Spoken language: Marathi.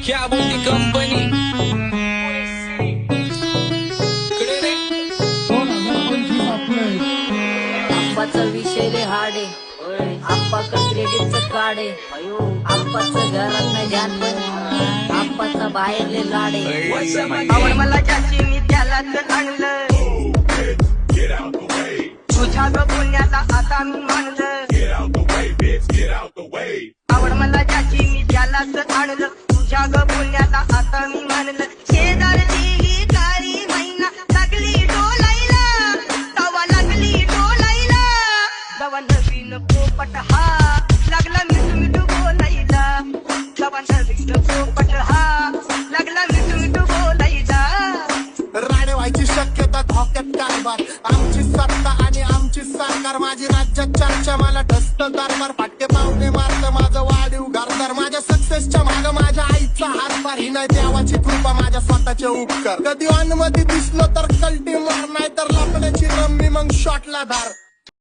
क्या बोलती कंपनी आप्पाचा विषय लय हार्ड आहे. आप्पाकडे क्रेडिटचं कार्ड आहे. आप्पाचं घरात नाही ध्यान पण आप्पाचा बाहेर लय लाड आहे. आवड मला ज्याची मी त्यालाच आणलं. तुझ्या ग पुण्याला आता मी मानलं. आवड मला ज्याची मी त्यालाच आणलं. तुझ्या ग पुण्याला आता मी मानलं. शेजारची ही काळी मैना लागली डोलायला. तवा लागली डोलायला. तवा नवीन पोपट हा लागला मिठू मिठू बोलायला. तवा नवीन पोपट हा लागला मिठू मिठू बोलायला. राडे व्हायची शक्यता धोक्यात कारभार. आमची सत्ता आणि आमची सरकार. माझी राज्यात चर्चा मला ढस्त दरबार. फाटके पाहुणे मारत माझं वाढीव घरदार. माझ्या सक्सेसच्या माग माझ्या आईचा हातभार. ही नाही देवाची कृपा माझ्या स्वतःचे उपकार. कधी अनुमती दिसलो तर कल्टी मार नाही तर लपण्याची रम्मी मग शॉटला धार.